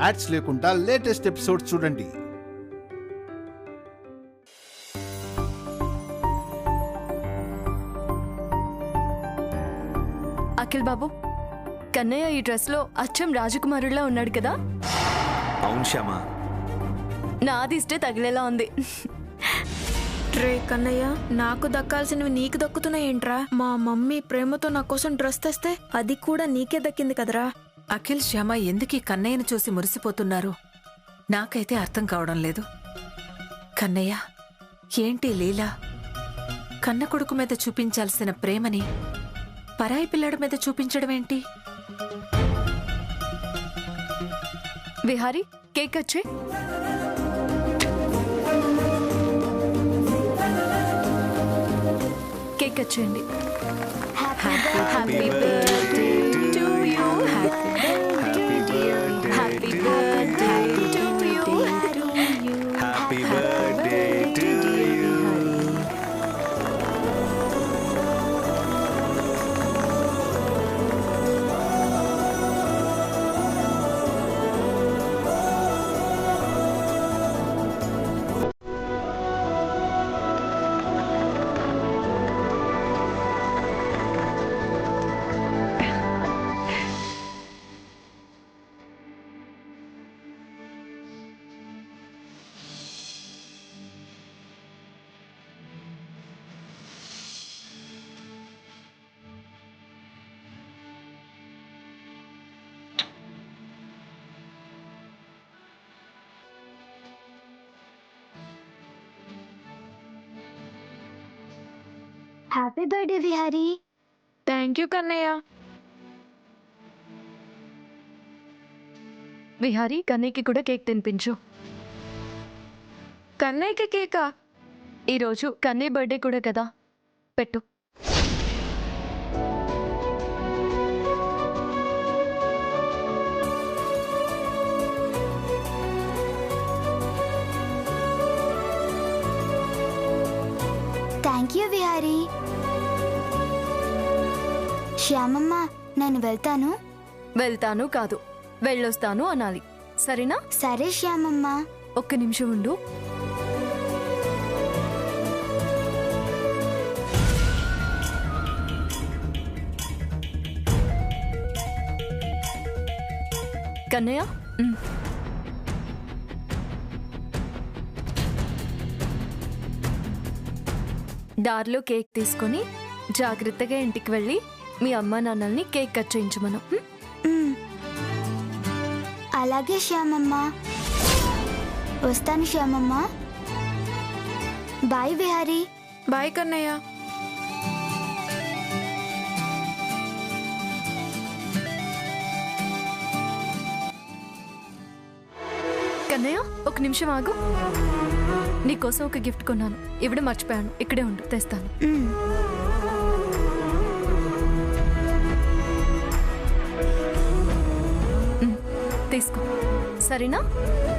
Ads లేకుండా latest episodes చూడండి. అఖిల్ బాబు, కన్నయ్య ఈ డ్రెస్ లో అచ్చం రాజకుమారుడిలా ఉన్నాడు కదా? అవును శ్యామా, నాది ఇష్టే తగిలేలా ఉంది. రే కన్నయ్య, నాకు దక్కాల్సినవి నీకు దక్కుతున్నాయేంట్రా? మా మమ్మీ ప్రేమతో నా కోసం డ్రెస్ తెస్తే అది కూడా నీకే దక్కింది కదరా. అఖిల్, శ్యామ ఎందుకు ఈ కన్నయ్యను చూసి మురిసిపోతున్నారు? నాకైతే అర్థం కావడం లేదు. కన్నయ్య, ఏంటి లీలా? కన్న కొడుకు మీద చూపించాల్సిన ప్రేమని పరాయి పిల్లాడి మీద చూపించడం ఏంటి? విహారీ, కేక్ వచ్చే. కేక్ వచ్చేయండి. Happy birthday to you, happy birthday to you, happy birthday to you. Happy birthday Vihari. Thank you Kannayya. Vihari, కన్నయ్యకి కూడా కేక్ తినిపించు. కన్నయ్యకి కేకా? ఈరోజు కన్నయ్య బర్త్డే కూడా కదా, పెట్టు. Thank you Vihari. శ్యామమ్మ, నేను వెళ్తాను. వెళ్తాను కాదు, వెళ్ళొస్తాను అనాలి, సరేనా? సరే శ్యామమ్మ. ఒక్క నిమిషం ఉండు. కన్నయ్య, దారిలో కేక్ తీసుకొని జాగ్రత్తగా ఇంటికి వెళ్ళి మీ అమ్మా నాన్నల్ని కేక్ కట్ చేయించమను. అలాగే శ్యామమ్మ. వస్తాను శ్యామమ్మ. బాయ్ విహారీ. బాయ్ కన్నయ్య. కన్నయ్య, ఒక నిమిషం ఆగు. నీకోసం ఒక గిఫ్ట్ కొన్నాను, ఇవిడ మర్చిపోయాను. ఇక్కడే ఉండు, తెస్తాను. తీసుకో, సరేనా?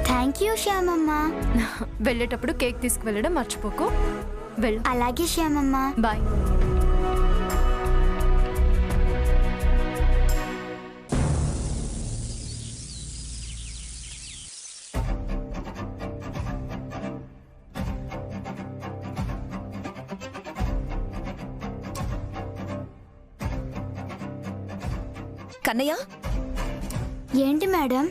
Thank you Shyamamma. వెళ్ళేటప్పుడు కేక్ తీసుకువెళ్ళడం మర్చిపోకు. వెళ్ళు. అలాగే శ్యామమ్మ. బాయ్. కన్నయ్య, ఏంటి మేడం?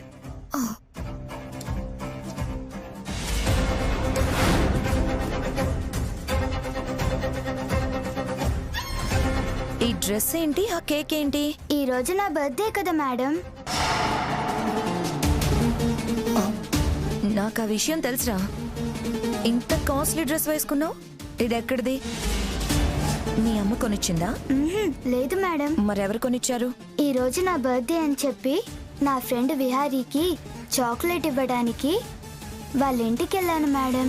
ఈ డ్రెస్ ఏంటి, ఆ కేక్ ఏంటి? ఈ రోజు నా బర్త్డే కదా మేడం. నాకు ఆ విషయం తెలుసురా. ఇంత కాస్ట్లీ డ్రెస్ వేసుకున్నావు, ఇది ఎక్కడిది? మీ అమ్మ కొనిచ్చిందా? లేదు మేడం. మరెవరు కొనిచ్చారు? ఈ రోజు నా బర్త్డే అని చెప్పి నా ఫ్రెండ్ విహారీకి చాక్లెట్ ఇవ్వడానికి వాళ్ళ ఇంటికి వెళ్ళాను మేడం.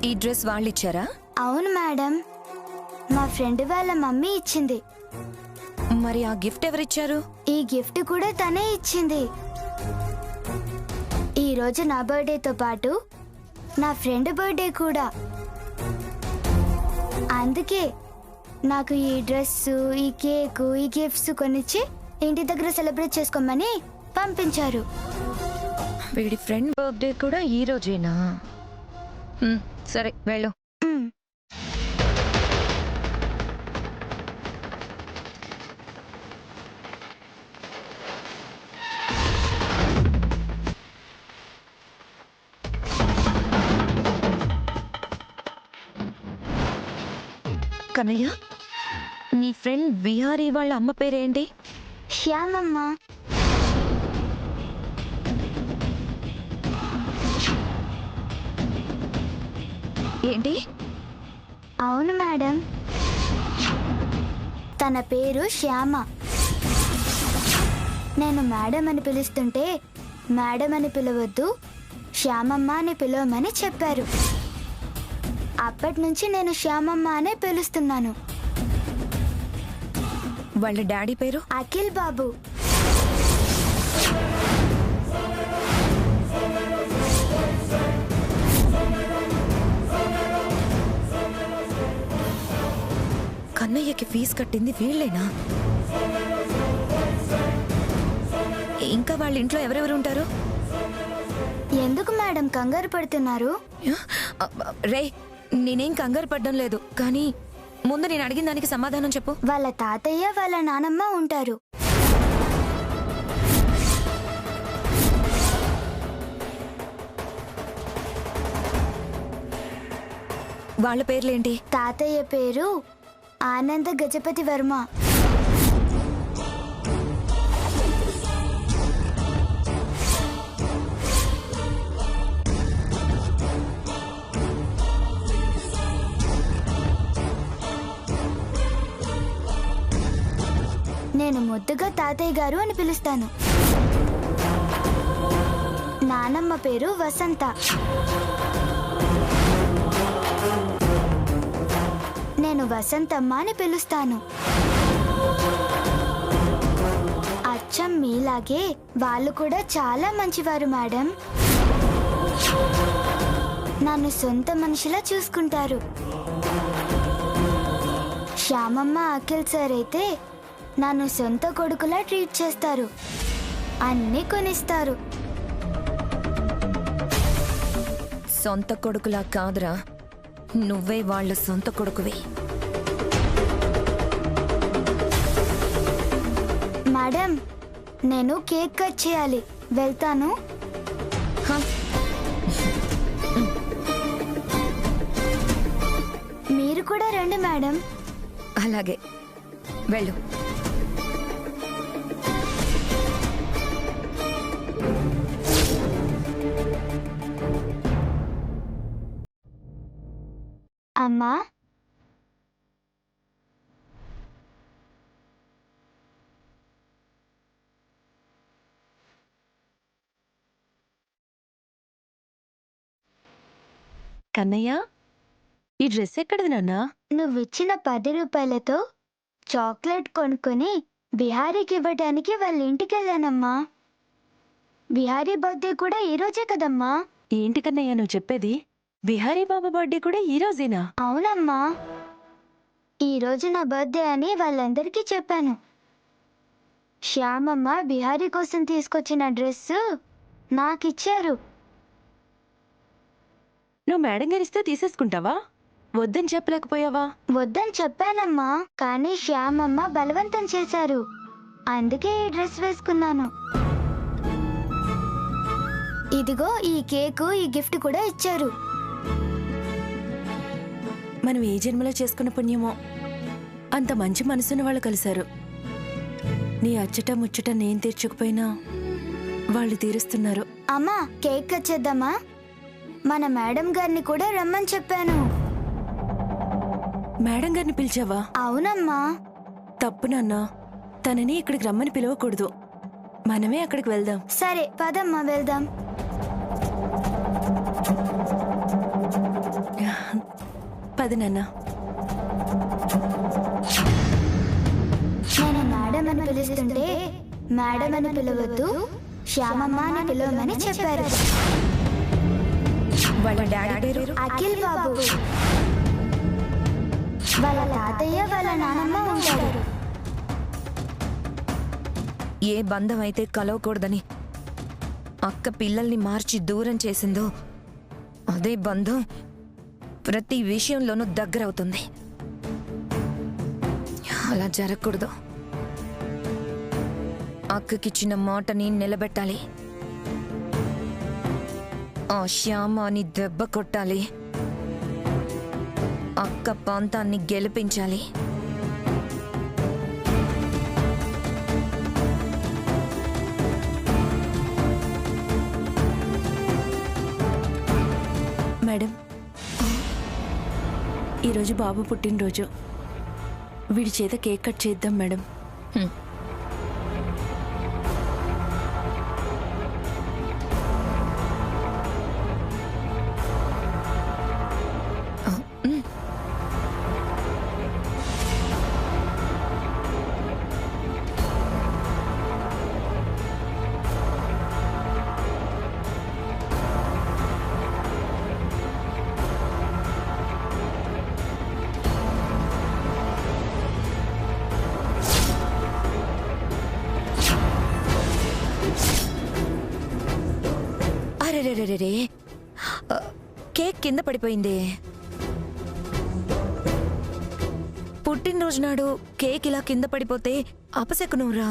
ఈ డ్రెస్ వాళ్ళు ఇచ్చారా? అవును మేడం, మా ఫ్రెండ్ వాళ్ళ మమ్మీ ఇచ్చింది. మరి ఆ గిఫ్ట్ ఎవరిచ్చారు? ఈ గిఫ్ట్ కూడా తనే ఇచ్చింది. ఈ రోజు నా బర్త్డేతో పాటు నా ఫ్రెండ్ బర్త్డే కూడా. అందుకే నాకు ఈ డ్రెస్, ఈ కేకు, ఈ గిఫ్ట్స్ కొనిచ్చి ఇంటి దగ్గర సెలబ్రేట్ చేసుకోమని పంపించారు. వీడి ఫ్రెండ్ బర్త్డే కూడా ఈ రోజేనా? సరే వెళ్ళు. మ్, కన్నయ్య, నీ ఫ్రెండ్ విహారీ వాళ్ళ అమ్మ పేరేంటి? శ్యామమ్మ. ఏంటి? అవును మేడం, తన పేరు శ్యామ. నేను మేడం అని పిలుస్తుంటే మేడం అని పిలవద్దు, శ్యామమ్మ అని పిలవమని చెప్పారు. అప్పటి నుంచి నేను శ్యామమ్మ అనే పిలుస్తున్నాను. వాళ్ళ డాడీ పేరు? అఖిల్ బాబు. కన్నయ్యకి ఫీజు కట్టింది వీళ్ళేనా? ఇంకా వాళ్ళ ఇంట్లో ఎవరెవరు ఉంటారు? ఎందుకు మేడం కంగారు పడుతున్నారు? రే, నేనేం కంగారు పడ్డం లేదు, కానీ ముందు నేను అడిగిన దానికి సమాధానం చెప్పు. వాళ్ళ తాతయ్య వాళ్ళ నానమ్మ ఉంటారు. వాళ్ళ పేర్లేంటి? తాతయ్య పేరు ఆనంద గజపతి వర్మ. నేను ముద్దుగా తాతయ్య గారు అని పిలుస్తాను. నానమ్మ పేరు వసంత. నేను వసంతమ్మ అని పిలుస్తాను. అచ్చం మీలాగే వాళ్ళు కూడా చాలా మంచివారు మేడం. నన్ను సొంత మనిషిలా చూసుకుంటారు. శ్యామమ్మ అఖిల్ సార్ అయితే నన్ను సొంత కొడుకులా ట్రీట్ చేస్తారు. అన్నీ కొనిస్తారు. సొంత కొడుకులా కాదురా, నువ్వే వాళ్ళ సొంత కొడుకువి. మేడం, నేను కేక్ కట్ చేయాలి, వెళ్తాను. హ, మీరు కూడా రండి మేడం. అలాగే వెళ్ళు. అమ్మా, కన్నయ్య, ఈ డ్రెస్ ఎక్కడిది నాన్నా? నువ్విచ్చిన 10 రూపాయలతో చాక్లెట్ కొనుక్కొని బిహారీకి ఇవ్వడానికి వాళ్ళ ఇంటికి వెళ్ళానమ్మా. బిహారీ బర్త్డే కూడా ఈ రోజే కదమ్మా. ఏంటి కన్నయ్య నువ్వు చెప్పేది? బిహారీ బాబా బర్త్డే కూడా ఈ రోజేనా? అవునమ్మా, ఈ రోజు నా బర్త్డే అని వాళ్ళందరికీ చెప్పాను. శ్యామమ్మ బిహారీ కోసం తీసుకొచ్చిన డ్రెస్సు నాకిచ్చారు. నువ్వు మేడం గారిస్తే తీసేసుకుంటావా? వద్దని చెప్పలేకపోయావా? వద్దని చెప్పానమ్మా, కానీ శ్యామమ్మ బలవంతం చేశారు. అందుకే ఈ డ్రెస్ వేసుకున్నాను. ఇదిగో ఈ కేకు, ఈ గిఫ్ట్ కూడా ఇచ్చారు. మనం ఏ జన్మలో చేసుకున్న పుణ్యమో అంత మంచి మనసున్న వాళ్ళు కలిశారు. నీ అచ్చట ముచ్చట నేను తీర్చకపోయినా వాళ్ళు తీరుస్తున్నారు. అమ్మా, కేక్ కట్ చేద్దామా? మన మేడం గారిని కూడా రమ్మని చెప్పాను. మేడం గారిని పిలిచావా? అవునమ్మా. తప్పు నాన్న, తనని ఇక్కడికి రమ్మని పిలవకూడదు. మనమే అక్కడికి వెళ్దాం. సరే పదమ్మా, వెళ్దాం. పది నాన్న. నేను మేడం అని పిలుస్తుంటే మేడం అని పిలవద్దు, శ్యామమ్మ అని పిలవమని చెప్పారు. వాళ్ళ డాడీ పేరు? అఖిల్ బాబు. వాళ్ళ తాతయ్య వాళ్ళ నానమ్మ ఉంటారు. ఏ బంధం అయితే కలవకూడదని అక్క పిల్లల్ని మార్చి దూరం చేసిందో అదే బంధం ప్రతి విషయంలోనూ దగ్గరవుతుంది. అలా జరగకూడదు. అక్కకిచ్చిన మాటని నిలబెట్టాలి. ఆ శ్యామాని దెబ్బ కొట్టాలి. అక్క ప్రాంతాన్ని గెలిపించాలి. మేడం, ఈరోజు బాబు పుట్టినరోజు. వీడి చేత కేక్ కట్ చేద్దాం మేడం. అరెరెరెరే, కేక్ కింద పడిపోయింది. పుట్టినరోజు నాడు కేక్ ఇలా కింద పడిపోతే అపశకునురా.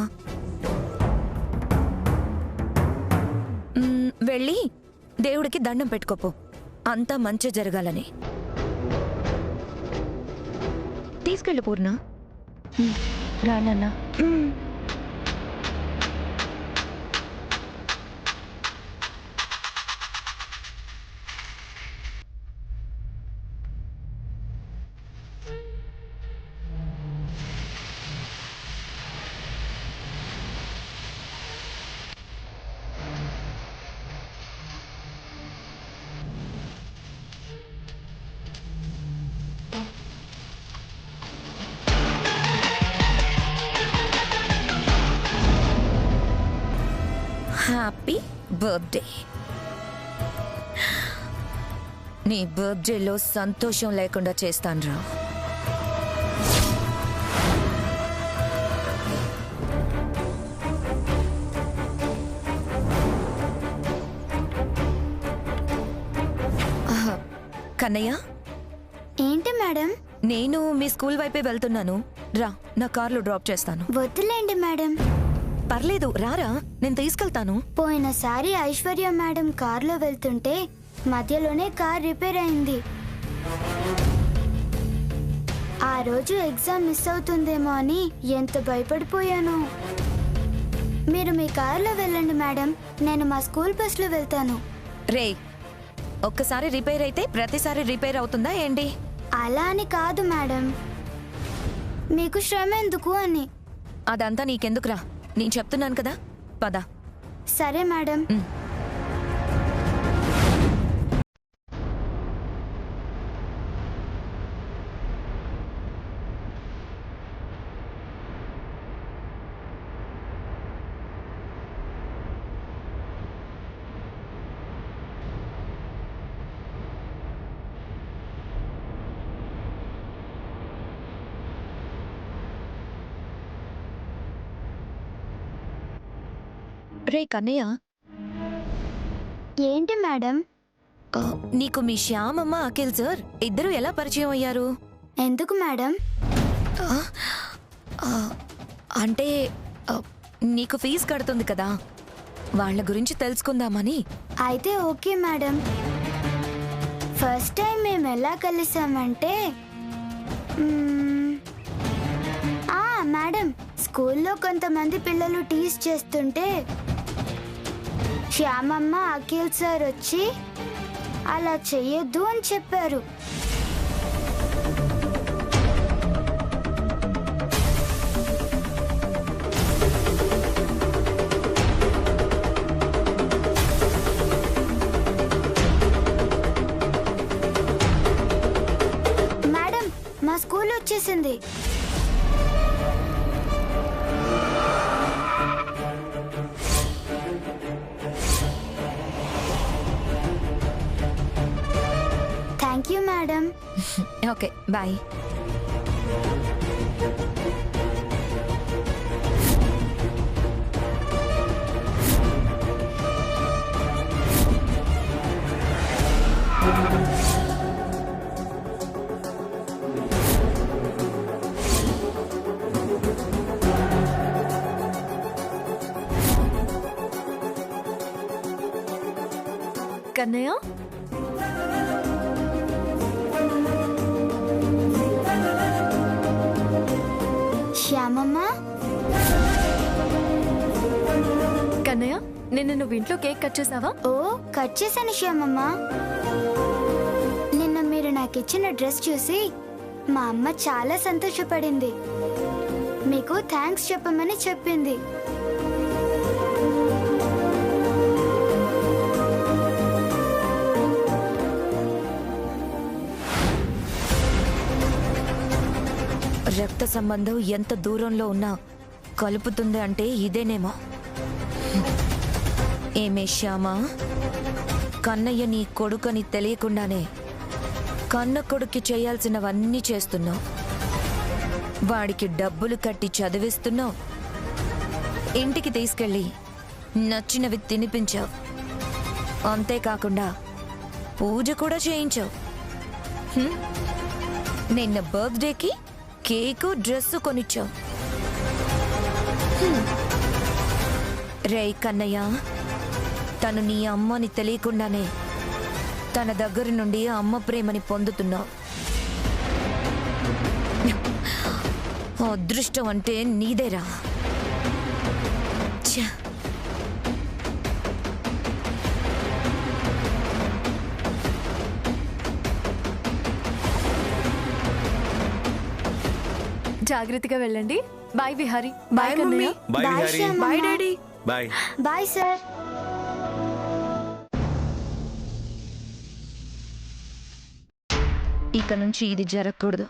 వెళ్ళి దేవుడికి దండం పెట్టుకోపో, అంతా మంచి జరగాలని. తీసుకెళ్ళు పూర్ణ. రానన్నా. Happy birthday. నీ బర్త్డేలో సంతోషం లేకుండా చేస్తానురా. కన్నయ్య, ఏంటి మేడం? నేను మీ స్కూల్ వైపే వెళ్తున్నాను. రా, నా కార్లో డ్రాప్ చేస్తాను. వద్దులేండి మేడం. పర్లేదు, రారా, నేను తీసుకెళ్తాను. పోయినసారి ఐశ్వర్య మేడం కార్లో వెళ్తుంటే మధ్యలోనే కార్ రిపేర్ అయింది. ఆ రోజు ఎగ్జామ్ మిస్ అవుతుందేమో అని ఎంత భయపడిపోయాను. మీరు మీ కార్లో వెళ్ళండి మేడం, నేను మా స్కూల్ బస్లో వెళ్తాను. రే, ఒక్కసారి రిపేర్ అయితే ప్రతిసారి రిపేర్ అవుతుందా ఏంటి? అలా అని కాదు మేడం, మీకు శ్రమ ఎందుకు అని. అదంతా నీకెందుకురా, నేను చెప్తున్నాను కదా, పద. సరే మేడం. రే కన్నయ్య, ఏంటి మేడం? నీకు మీ శ్యామమ్మ అఖిల్ సార్ ఇద్దరు ఎలా పరిచయం అయ్యారు? ఎందుకు మేడం? అంటే నీకు ఫీజు కడుతుంది కదా, వాళ్ళ గురించి తెలుసుకుందామని. అయితే ఓకే మేడం. ఫస్ట్ టైం మేము ఎలా కలిసామంటే మేడం, స్కూల్లో కొంతమంది పిల్లలు టీస్ చేస్తుంటే శ్యామమ్మ అఖిల్ సార్ వచ్చి అలా చెయ్యొద్దు అని చెప్పారు. మేడం, మా స్కూల్ వచ్చేసింది. Thank you madam. Okay, bye. Kannayya Shyamamma, Kannayya నిన్న నువ్వు ఇంట్లో కేక్ కట్ చేసావా? ఓ కట్ చేశాను శ్యామమ్మ. నిన్న మీరు నాకు ఇచ్చిన డ్రెస్ చూసి మా అమ్మ చాలా సంతోషపడింది. మీకు థ్యాంక్స్ చెప్పమని చెప్పింది. రక్త సంబంధం ఎంత దూరంలో ఉన్నా కలుపుతుంది అంటే ఇదేనేమో. ఏమే శ్యామ, కన్నయ్య నీ కొడుకని తెలియకుండానే కన్న కొడుక్కి చేయాల్సినవన్నీ చేస్తున్నావు. వాడికి డబ్బులు కట్టి చదివిస్తున్నావు, ఇంటికి తీసుకెళ్ళి నచ్చినవి తినిపించావు, అంతేకాకుండా పూజ కూడా చేయించావు. నిన్న బర్త్డేకి కేకు డ్రెస్సు కొనిచ్చావు. రే కన్నయ్య, తను నీ అమ్మని తెలియకుండానే తన దగ్గర నుండి అమ్మ ప్రేమని పొందుతున్నావు. అదృష్టం అంటే నీదేరా. ఛ! జాగ్రత్తగా వెళ్ళండి. Bye Vihari. Bye mummy. Bye bye Vihari. Shyamamma. Bye daddy. Bye. Bye sir. ఇక నుంచి ఇది జరగకూడదు.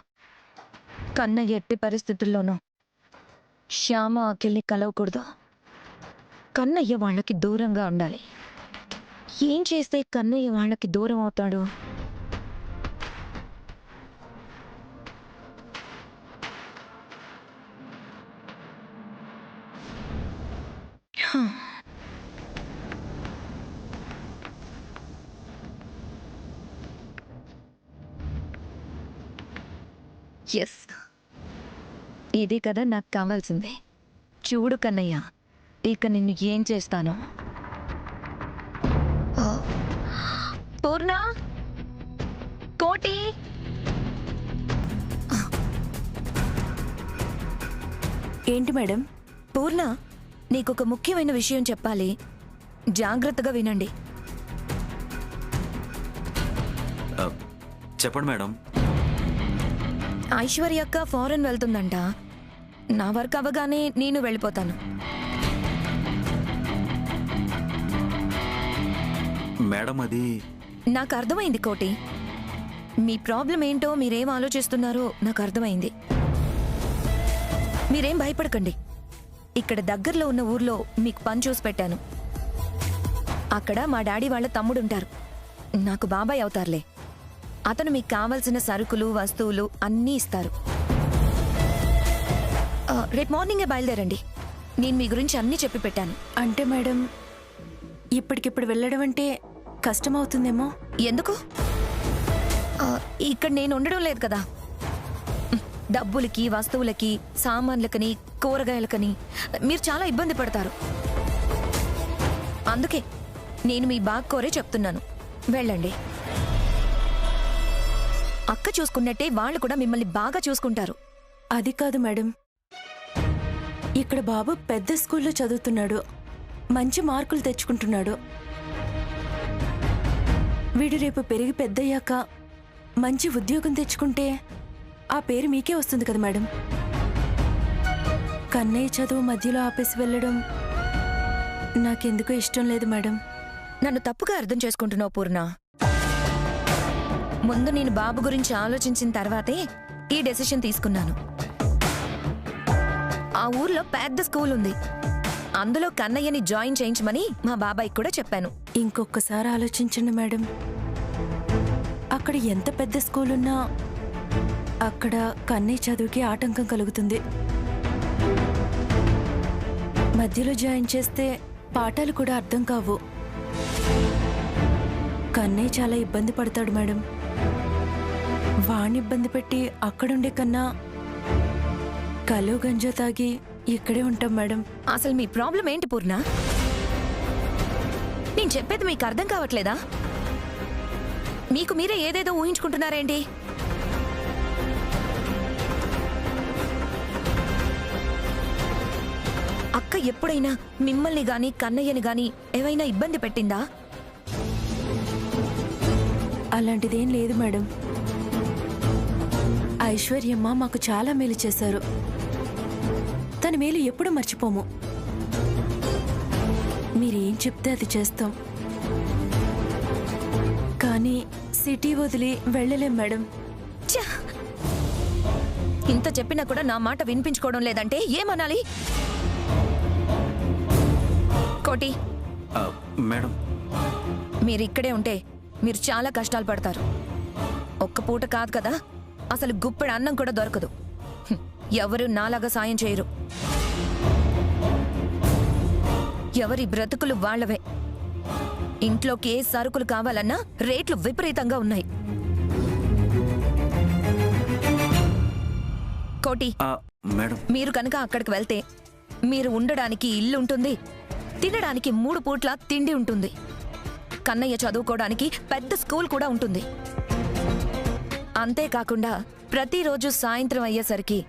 కన్నయ్య ఎట్టి పరిస్థితుల్లోనూ శ్యామ అఖిల్ని కలవకూడదు. కన్నయ్య వాళ్ళకి దూరంగా ఉండాలి. ఏం చేస్తే కన్నయ్య వాళ్ళకి దూరం అవుతాడు? ఎస్, ఇది కదా నాకు కావాల్సింది. చూడు కన్నయ్య, ఇక నిన్ను ఏం చేస్తాను. పూర్ణ, కోటి, ఏంటి మేడం? పూర్ణ, నీకొక ముఖ్యమైన విషయం చెప్పాలి. జాగ్రత్తగా వినండి. చెప్పండి మేడం. ఐశ్వర్య అక్క ఫారెన్ వెళ్తుందంట. నా వర్క్ అవ్వగానే నేను వెళ్ళిపోతాను. మేడం అది నాకు అర్థమైంది కోటి. మీ ప్రాబ్లం ఏంటో మీరేం ఆలోచిస్తున్నారో నాకు అర్థమైంది. మీరేం భయపడకండి. ఇక్కడ దగ్గరలో ఉన్న ఊర్లో మీకు పని చూసి పెట్టాను. అక్కడ మా డాడీ వాళ్ళ తమ్ముడుంటారు. నాకు బాబాయ్ అవుతారులే. అతను మీకు కావలసిన సరుకులు, వస్తువులు అన్నీ ఇస్తారు. రేపు మార్నింగే బయలుదేరండి. నేను మీ గురించి అన్నీ చెప్పి పెట్టాను. అంటే మేడం, ఇప్పటికిప్పుడు వెళ్ళడం అంటే కష్టమవుతుందేమో. ఎందుకు? ఇక్కడ నేను ఉండడం లేదు కదా. డబ్బులకి, వస్తువులకి, సామాన్లకని, కూరగాయలకని మీరు చాలా ఇబ్బంది పడతారు. అందుకే నేను మీ బాగా కోరే చెప్తున్నాను, వెళ్ళండి. అక్క చూసుకున్నట్టే వాళ్ళు కూడా మిమ్మల్ని బాగా చూసుకుంటారు. అది కాదు మేడం, ఇక్కడ బాబు పెద్ద స్కూల్లో చదువుతున్నాడు, మంచి మార్కులు తెచ్చుకుంటున్నాడు. వీడు రేపు పెరిగి పెద్దయ్యాక మంచి ఉద్యోగం తెచ్చుకుంటే ఆ పేరు మీకే వస్తుంది కదా మేడం. కన్నయ్య చదువు మధ్యలో ఆపేసి వెళ్ళడం నాకెందుకో ఇష్టం లేదు మేడం. నన్ను తప్పుగా అర్థం చేసుకుంటున్నావు పూర్ణ. ముందు నేను బాబు గురించి ఆలోచించిన తర్వాతే ఈ డెసిషన్ తీసుకున్నాను. ఆ ఊర్లో పెద్ద స్కూల్ ఉంది. అందులో కన్నయ్యని జాయిన్ చేయించమని మా బాబాయ్ కూడా చెప్పాను. ఇంకొకసారి ఆలోచించండి మేడం. అక్కడ ఎంత పెద్ద స్కూల్ ఉన్నా అక్కడ కన్నయ్య చదువుకి ఆటంకం కలుగుతుంది. మధ్యలో జాయిన్ చేస్తే పాఠాలు కూడా అర్థం కావు. కన్నయ్య చాలా ఇబ్బంది పడతాడు మేడం. వాణ్ణి ఇబ్బంది పెట్టి అక్కడుండే కన్నా కలు గంజా తాగి ఇక్కడే ఉంటాం మేడం. అసలు మీ ప్రాబ్లం ఏంటి పూర్ణ? నేను చెప్పేది మీకు అర్థం కావట్లేదా? మీకు మీరే ఏదేదో ఊహించుకుంటున్నారేంటి? అక్క ఎప్పుడైనా మిమ్మల్ని గాని కన్నయ్యని గాని ఏవైనా ఇబ్బంది పెట్టిందా? అలాంటిదేం లేదు మేడం. ఐశ్వర్యమ్మ మాకు చాలా మేలు చేశారు. తన మేలు ఎప్పుడు మర్చిపోము. మీరేం చెప్తే అది చేస్తాం. కానీ సిటీ వదిలి వెళ్ళలేం మేడం. ఛ! ఇంత చెప్పినా కూడా నా మాట వినిపించుకోవడం లేదంటే ఏమనాలి? కోటి, మేడం, మీరిక్కడే ఉంటే మీరు చాలా కష్టాలు పడతారు. ఒక్క పూట కాదు కదా, అసలు గుప్పెడు అన్నం కూడా దొరకదు. హ్మ్, ఎవరు నాలాగా సాయం చేయరు. ఎవరి బ్రతుకులు వాళ్లవే. ఇంట్లోకి ఏ సరుకులు కావాలన్నా రేట్లు విపరీతంగా ఉన్నాయి. కోటి, మేడం, మీరు కనుక అక్కడికి వెళ్తే మీరు ఉండడానికి ఇల్లు ఉంటుంది, తినడానికి 3 పూట్ల తిండి ఉంటుంది, కన్నయ్య చదువుకోవడానికి పెద్ద స్కూల్ కూడా ఉంటుంది. అంతేకాకుండా ప్రతిరోజు సాయంత్రం అయ్యేసరికి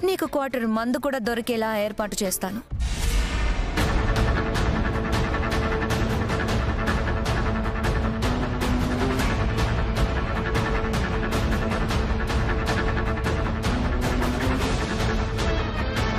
నీకు క్వార్టర్ మందు కూడా దొరికేలా ఏర్పాటు చేస్తాను.